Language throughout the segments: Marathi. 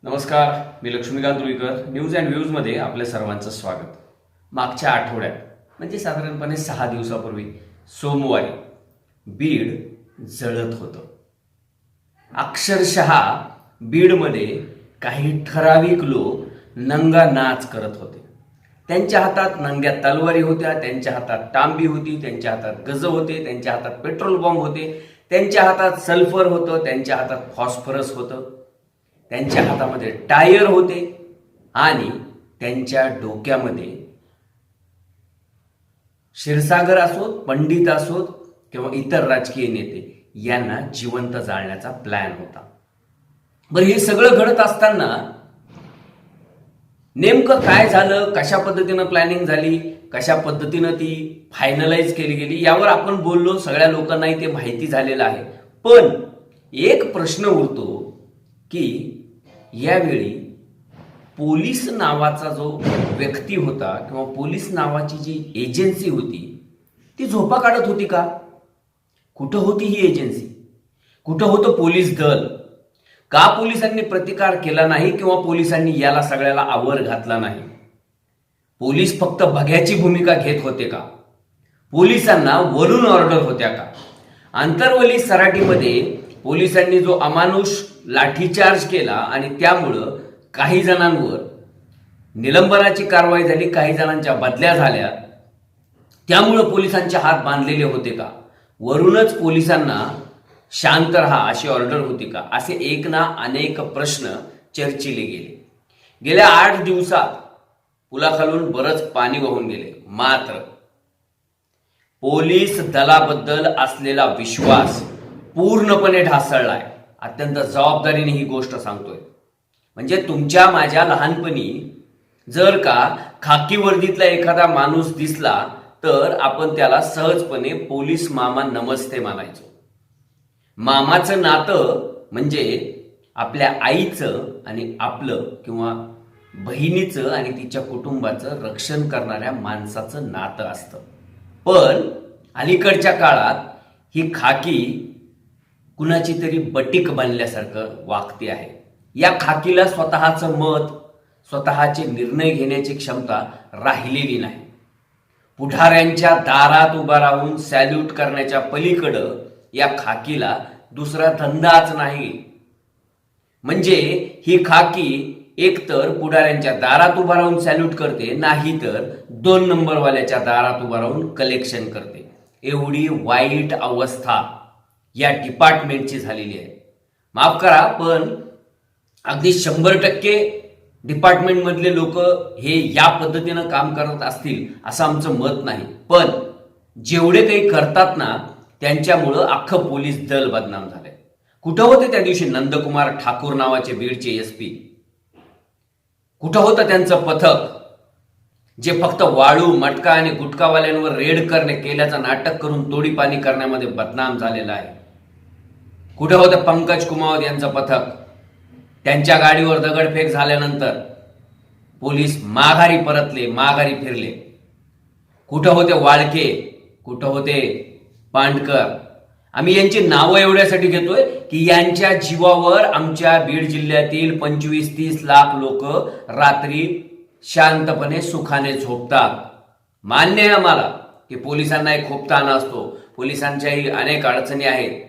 नमस्कार, मी लक्ष्मीकांत रुईकर. न्यूज अँड व्ह्यूजमध्ये आपल्या सर्वांचं स्वागत. मागच्या आठवड्यात म्हणजे साधारणपणे 6 दिवसापूर्वी सोमवारी बीड जळत होतं. अक्षरशः बीडमध्ये काही ठराविक लोक नंगा नाच करत होते. त्यांच्या हातात नंग्या तलवारी होत्या, त्यांच्या हातात तांबी होती, त्यांच्या हातात गज होते, त्यांच्या हातात पेट्रोल बॉम्ब होते, त्यांच्या हातात सल्फर होतं, त्यांच्या हातात फॉस्फरस होतं, त्यांच्या हातामध्ये टायर होते आणि त्यांच्या डोक्यामध्ये क्षीरसागर असोत, पंडित असोत किंवा इतर राजकीय नेते यांना जिवंत जाळण्याचा प्लॅन होता. बरं, हे सगळं घडत असताना नेमकं काय झालं, कशा पद्धतीनं प्लॅनिंग झाली, कशा पद्धतीनं ती फायनलाइज केली गेली यावर आपण बोललो. सगळ्या लोकांनाही ते माहिती झालेलं आहे. पण एक प्रश्न उरतो की यावेळी पोलीस नावाचा जो व्यक्ती होता किंवा पोलीस नावाची जी एजन्सी होती ती झोपा काढत होती का? कुठं होती ही एजन्सी? कुठं होतं पोलीस दल? का पोलिसांनी प्रतिकार केला नाही किंवा पोलिसांनी याला सगळ्याला आवर घातला नाही? पोलीस फक्त बघ्याची भूमिका घेत होते का? पोलिसांना वरून ऑर्डर होत्या का? आंतरवली सराटीमध्ये पोलिसांनी जो अमानुष लाठीचार्ज केला आणि त्यामुळं काही जणांवर निलंबनाची कारवाई झाली, काही जणांच्या बदल्या झाल्या, त्यामुळं पोलिसांचे हात बांधलेले होते का? वरूनच पोलिसांना शांत राहा अशी ऑर्डर होती का? असे एक ना अनेक प्रश्न चर्चिले गेले. गेल्या 8 दिवसात पुलाखालून बरंच पाणी वाहून गेले. मात्र पोलीस दलाबद्दल असलेला विश्वास पूर्णपणे ढासळलाय. अत्यंत जबाबदारीने ही गोष्ट सांगतोय. म्हणजे तुमच्या माझ्या लहानपणी जर का खाकी वर्दीतला एखादा माणूस दिसला तर आपण त्याला सहजपणे पोलीस मामा नमस्ते मानायचो. मामाचं नातं म्हणजे आपल्या आईचं आणि आपलं किंवा बहिणीचं आणि तिच्या कुटुंबाचं रक्षण करणाऱ्या माणसाचं नातं असतं. पण अलीकडच्या काळात ही खाकी कुणाची तरी बटीक बनल्यासारखं वागते आहे. या खाकीला स्वतःचं मत, स्वतःचे निर्णय घेण्याची क्षमता राहिलेली नाही. पुढाऱ्यांच्या दारात उभा राहून सॅल्यूट करण्याच्या पलीकडं या खाकीला दुसरा धंदाच नाही. म्हणजे ही खाकी एकतर पुढाऱ्यांच्या दारात उभा राहून सॅल्यूट करते, नाही तर 2 नंबरवाल्याच्या दारात उभा राहून कलेक्शन करते. एवढी वाईट अवस्था या डिपार्टमेंटची झालेली आहे. माफ करा, पण अगदी 100% डिपार्टमेंट मधले लोक हे या पद्धतीनं काम करत असतील असं आमचं मत नाही. पण जेवढे काही करतात ना त्यांच्यामुळं अख्खं पोलीस दल बदनाम झालंय. कुठं होते त्या दिवशी नंदकुमार ठाकूर नावाचे बीडचे एसपी? कुठं होतं त्यांचं पथक जे फक्त वाळू, मटका आणि गुटखावाल्यांवर रेड केल्याचं नाटक करून तोडीपाणी करण्यामध्ये बदनाम झालेलं आहे? कुठे होतं पंकज कुमावत यांचं पथक? त्यांच्या गाडीवर दगडफेक झाल्यानंतर पोलीस माघारी परतले, माघारी फिरले. कुठं होते वाळके? कुठं होते पांडकर? आम्ही यांची नावं एवढ्यासाठी घेतोय की यांच्या जीवावर आमच्या बीड जिल्ह्यातील 25-30 लाख लोक रात्री शांतपणे सुखाने झोपतात. मान्य आहे आम्हाला की पोलिसांना एक खूप ताण असतो, पोलिसांच्याही अनेक अडचणी आहेत,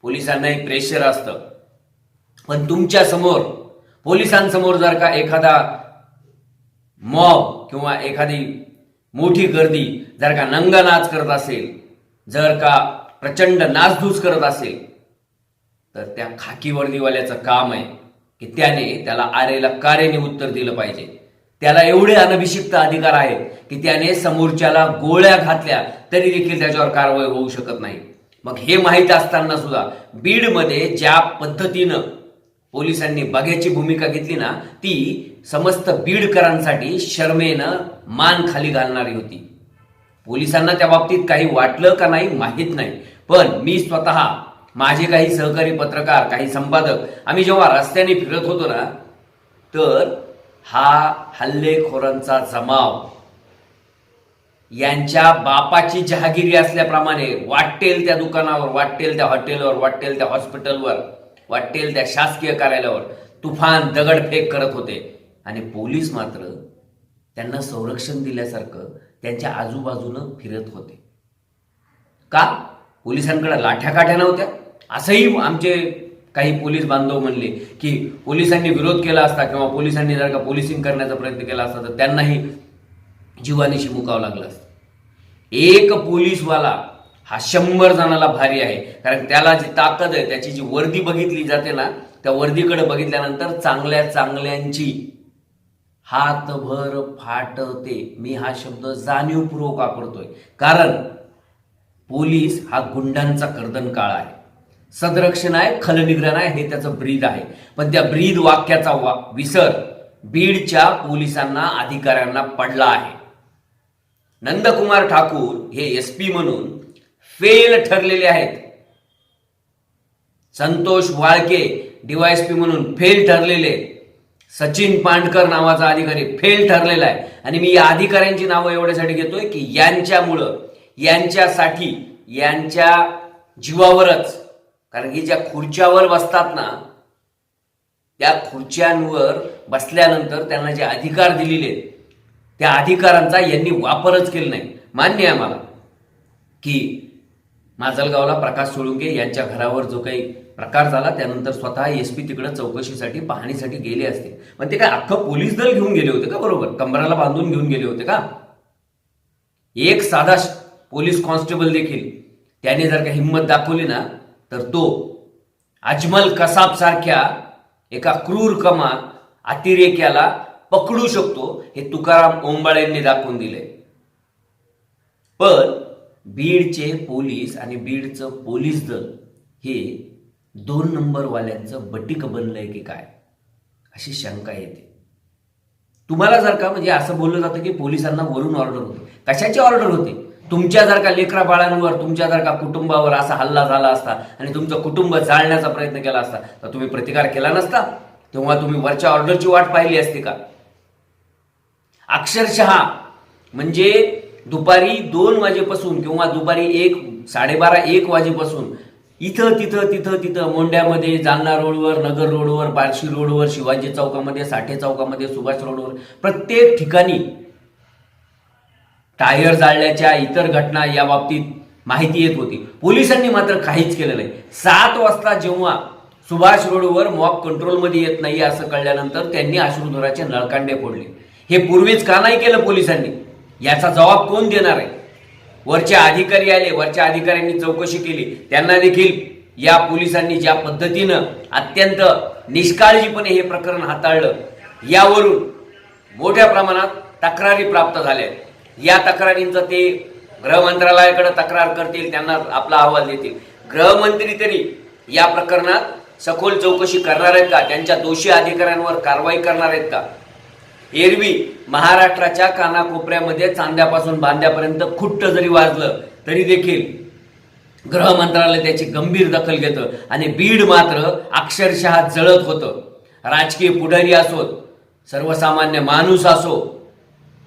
पोलिसांनाही प्रेशर असतं. पण तुमच्या समोर, पोलिसांसमोर जर का एखादा मॉब किंवा एखादी मोठी गर्दी जर का नंगा नाच करत असेल, जर का प्रचंड नाचधूस करत असेल, तर त्या खाकी वर्दीवाल्याचं काम आहे की त्याला आरेला कारेने उत्तर दिलं पाहिजे. त्याला एवढे अनभिषिक्त अधिकार आहेत की त्याने समोरच्याला गोळ्या घातल्या तरी देखील त्याच्यावर कारवाई होऊ शकत नाही. मग हे माहीत असताना सुद्धा बीडमध्ये ज्या पद्धतीनं पोलिसांनी बघ्याची भूमिका घेतली ना ती समस्त बीडकरांसाठी शर्मेनं मान खाली घालणारी होती. पोलिसांना त्या बाबतीत काही वाटलं का नाही माहीत नाही. पण मी स्वतः, माझे काही सहकारी पत्रकार, काही संपादक, आम्ही जेव्हा रस्त्याने फिरत होतो ना तर हा हल्लेखोरांचा जमाव यांच्या बापाची जहागिरी असल्याप्रमाणे वाटेल त्या दुकानावर, वाटेल त्या हॉटेलवर, वाटेल त्या हॉस्पिटलवर, वाटेल त्या शासकीय कार्यालयावर तुफान दगडफेक करत होते आणि पोलीस मात्र त्यांना संरक्षण दिल्यासारखं त्यांच्या आजूबाजूनं फिरत होते. का? पोलिसांकडे लाठ्या नव्हत्या? असंही आमचे काही पोलीस बांधव म्हणले की पोलिसांनी विरोध केला असता किंवा पोलिसांनी जर का पोलिसिंग करण्याचा प्रयत्न केला असता तर त्यांनाही जीवानीशी मुकावं लागलं असतं. एक पोलीसवाला हा 100 जणाला भारी आहे, कारण त्याला जी ताकद आहे, त्याची जी वर्दी बघितली जाते ना, त्या वर्दीकडे बघितल्यानंतर चांगल्या चांगल्यांची हातभर फाटते. मी हा शब्द जाणीवपूर्वक वापरतोय, कारण पोलीस हा गुंडांचा कर्दनकाळ आहे, सदरक्षण आहे, खलनिग्रहण आहे, हे त्याचं ब्रीद आहे. पण त्या ब्रीद वाक्याचा विसर बीडच्या पोलिसांना, अधिकाऱ्यांना पडला आहे. नंदकुमार ठाकूर हे एसपी म्हणून फेल ठरलेले आहेत. संतोष वाळके डीवायएसपी म्हणून फेल ठरलेले. सचिन पांडकर नावाचा अधिकारी फेल ठरलेला आहे. आणि मी या अधिकाऱ्यांची नावं एवढ्यासाठी घेतोय की यांच्यामुळं, यांच्यासाठी, यांच्या जीवावरच, कारण की ज्या खुर्च्यावर बसतात ना, त्या खुर्च्यांवर बसल्यानंतर त्यांना जे अधिकार दिलेले, त्या अधिकारांचा यांनी वापरच केला नाही. मान्य आहे मला की माजलगावला प्रकाश सोळुंके यांच्या घरावर जो काही प्रकार झाला त्यानंतर स्वतः एसपी तिकडे चौकशीसाठी, पाहणीसाठी गेले असते. पण ते काय अख्खं पोलीस दल घेऊन गेले होते का? बरोबर, कंबराला बांधून घेऊन गेले होते का? एक साधा पोलीस कॉन्स्टेबल देखील त्याने जर का हिंमत दाखवली ना, तर तो अजमल कसाब सारख्या एका क्रूर कमाल अतिरेक्याला पकडू शकतो, हे तुकाराम ओंबाळेंनी दाखवून दिले. पण बीडचे पोलीस आणि बीडचं पोलीस दल हे 2 नंबरवाल्यांचं बटीक बनलंय की काय, अशी शंका येते. तुम्हाला जर का म्हणजे असं बोललं जातं की पोलिसांना वरून ऑर्डर होते. कशाची ऑर्डर होते? तुमच्या जर का लेकरा बाळांवर, तुमच्या जर का कुटुंबावर असा हल्ला झाला असता आणि तुमचं कुटुंब जाळण्याचा प्रयत्न केला असता तर तुम्ही प्रतिकार केला नसता? तेव्हा तुम्ही वरच्या ऑर्डरची वाट पाहिली असती का? अक्षरशः म्हणजे दुपारी 2 वाजेपासून किंवा दुपारी 12:30-1 वाजेपासून इथं तिथं मोंड्यामध्ये, जालना रोडवर, नगर रोडवर, बार्शी रोडवर, शिवाजी चौकामध्ये, साठे चौकामध्ये, सुभाष रोडवर, प्रत्येक ठिकाणी टायर जाळल्याच्या इतर घटना या बाबतीत माहिती येत होती. पोलिसांनी मात्र काहीच केलं नाही. 7 वाजता जेव्हा सुभाष रोडवर मॉब कंट्रोलमध्ये येत नाही असं कळल्यानंतर त्यांनी अश्रुधुराचे नळकांडे फोडले. हे पूर्वीच का नाही केलं पोलिसांनी? याचा जबाब कोण देणार आहे? वरचे अधिकारी आले, वरच्या अधिकाऱ्यांनी चौकशी केली, त्यांना देखील या पोलिसांनी ज्या पद्धतीनं अत्यंत निष्काळजीपणे हे प्रकरण हाताळलं, यावरून मोठ्या प्रमाणात तक्रारी प्राप्त झाल्या. या तक्रारींचं ते गृहमंत्रालयाकडे तक्रार करतील, त्यांना आपला अहवाल देतील. गृहमंत्री तरी या प्रकरणात सखोल चौकशी करणार आहेत का? त्यांच्या दोषी अधिकाऱ्यांवर कारवाई करणार आहेत का? एरवी महाराष्ट्राच्या कानाकोपऱ्यामध्ये चांद्यापासून बांद्यापर्यंत खुट्ट जरी वाजलं तरी देखील गृह मंत्रालय त्याची गंभीर दखल घेतं आणि बीड मात्र अक्षरशः जळत होतं. राजकीय पुढारी असोत, सर्वसामान्य माणूस असो,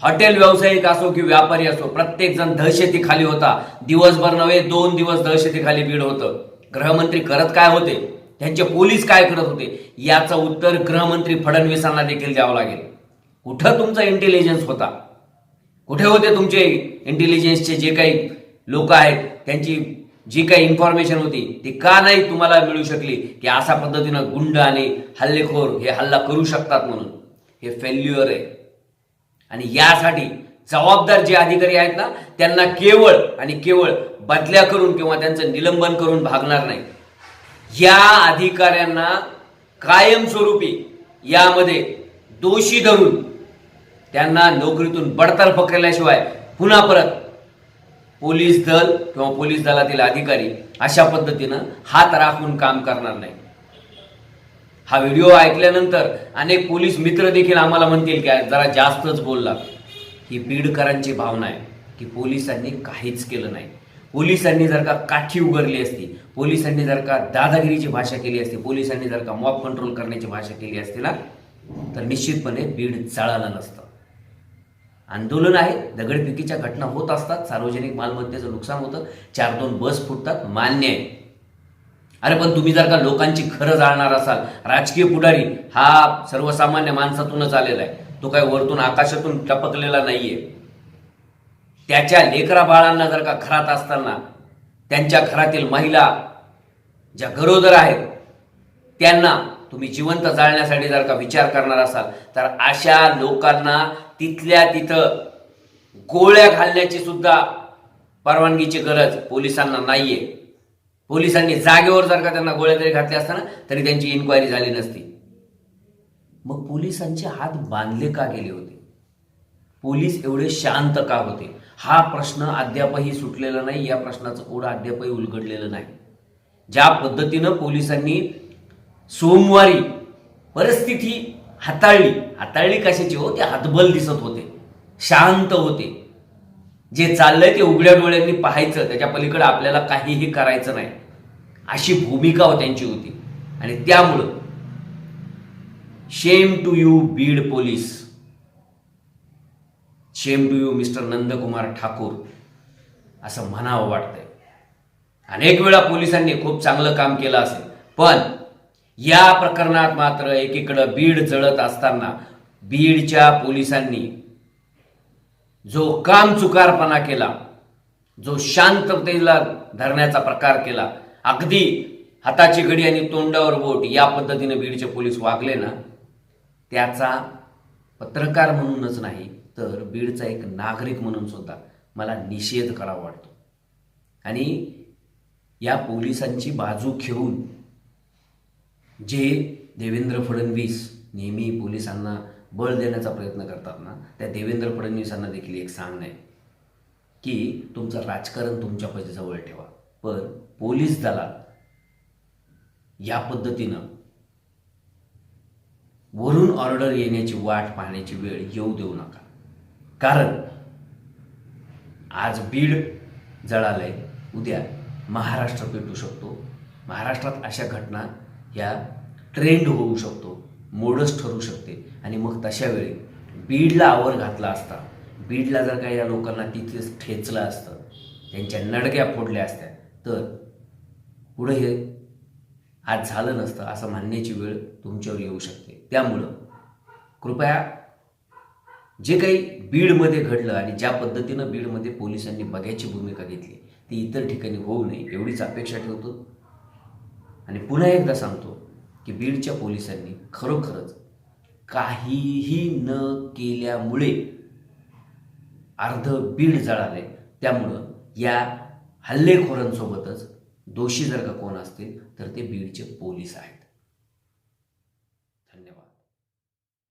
हॉटेल व्यावसायिक असो की व्यापारी असो, प्रत्येक जण दहशतीखाली होता. दिवसभर नव्हे 2 दिवस दहशतीखाली बीड होतं. गृहमंत्री करत काय होते, त्यांचे पोलीस काय करत होते, याचं उत्तर गृहमंत्री फडणवीसांना देखील द्यावं लागेल. कुठं तुमचा इंटेलिजन्स होता? कुठे होते तुमचे इंटेलिजन्सचे जे काही लोक आहेत, त्यांची जी काही इन्फॉर्मेशन होती ती का नाही तुम्हाला मिळू शकली की अशा पद्धतीनं गुंड आणि हल्लेखोर हे हल्ला करू शकतात? म्हणून हे फेल्युअर आहे. आणि यासाठी जबाबदार जे अधिकारी आहेत ना, त्यांना केवळ आणि केवळ बदल्या करून किंवा त्यांचं निलंबन करून भागणार नाही. या अधिकाऱ्यांना कायमस्वरूपी यामध्ये दोषी धरून त्यांना नोकरीतून बडतर्फ केल्याशिवाय पुन्हा परत पोलीस दल किंवा पोलीस दलातील अधिकारी अशा पद्धतीनं हात राखून काम करणार नाही. हा व्हिडिओ ऐकल्यानंतर अनेक पोलीस मित्र देखील आम्हाला म्हणतील की जरा जास्तच बोलला. ही बीडकरांची भावना आहे की पोलिसांनी काहीच केलं नाही. पोलिसांनी जर का काठी उगारली असती, पोलिसांनी जर का दादागिरीची भाषा केली असती, पोलिसांनी जर का मॉब कंट्रोल करण्याची भाषा केली असती ना, तर निश्चितपणे बीड जळालं नसतं. आंदोलन आहे, दगडफेकीच्या घटना होत असतात, सार्वजनिक मालमत्तेचं नुकसान होतं, 4-2 बस फुटतात, मान्य आहे. अरे पण तुम्ही जर का लोकांची घरं जाळणार असाल, राजकीय पुढारी हा सर्वसामान्य माणसातूनच आलेला आहे, तो काही वरतून आकाशातून टपकलेला नाहीये. त्याच्या लेकरा बाळांना जर का घरात असताना त्यांच्या घरातील महिला ज्या गरोदर आहेत त्यांना तुम्ही जिवंत जाळण्यासाठी जर का विचार करणार असाल, तर अशा लोकांना तिथल्या तिथं गोळ्या घालण्याची सुद्धा परवानगीची गरज पोलिसांना नाहीये. पोलिसांनी जागेवर जर का त्यांना गोळ्या जरी घातल्या असताना तरी त्यांची इन्क्वायरी झाली नसती. मग पोलिसांचे हात बांधले का गेले होते? पोलीस एवढे शांत का होते? हा प्रश्न अद्यापही सुटलेला नाही. या प्रश्नाचं कोड अद्यापही उलगडलेलं नाही. ज्या पद्धतीनं पोलिसांनी सोमवारी परिस्थिती हाताळली कशाची हो? ते हतबल दिसत होते, शांत होते. जे चाललंय ते उघड्या डोळ्यांनी पाहायचं, त्याच्या पलीकडे आपल्याला काहीही करायचं नाही, अशी भूमिका त्यांची होती. आणि त्यामुळं shame to you Beed police, shame to you mister Nandkumar Thakur असं म्हणावं वाटतंय. अनेक वेळा पोलिसांनी खूप चांगलं काम केलं असेल, पण या प्रकरणात मात्र एकीकडं बीड जळत असताना बीडच्या पोलिसांनी जो कामचुकारपणा केला, जो शांततेला धरण्याचा प्रकार केला, अगदी हाताची घडी आणि तोंडावर बोट या पद्धतीने बीडचे पोलीस वागले ना, त्याचा पत्रकार म्हणूनच नाही तर बीडचा एक नागरिक म्हणून सुद्धा मला निषेध करावा वाटतो. आणि या पोलिसांची बाजू घेऊन जे देवेंद्र फडणवीस नेहमी पोलिसांना बळ देण्याचा प्रयत्न करतात ना, त्या देवेंद्र फडणवीसांना देखील एक सांगणं आहे की तुमचं राजकारण तुमच्या जवळ ठेवा, पण पोलीस दलात या पद्धतीनं वरून ऑर्डर येण्याची वाट पाहण्याची वेळ येऊ देऊ नका. कारण आज बीड जळालंय, उद्या महाराष्ट्र पेटू शकतो. महाराष्ट्रात अशा घटना या ट्रेंड होऊ शकतो, मोडच ठरू शकते. आणि मग तशा वेळी बीडला आवर घातला असता, बीडला जर का या लोकांना तिथेच ठेचलं असतं, त्यांच्या नडग्या फोडल्या असत्या, तर पुढे हे आज झालं नसतं असं म्हणण्याची वेळ तुमच्यावर येऊ शकते. त्यामुळं कृपया जे काही बीडमध्ये घडलं आणि ज्या पद्धतीनं बीडमध्ये पोलिसांनी बघायची भूमिका घेतली ती इतर ठिकाणी होऊ नये एवढीच अपेक्षा ठेवतो. आणि पुन्हा एकदा सांगतो की बीडच्या पोलिसांनी खरोखरच काहीही न केल्यामुळे अर्ध बीड जळाले. त्यामुळं या हल्लेखोरांसोबतच दोषी जर का कोण असतील तर ते बीडचे पोलीस आहेत. धन्यवाद.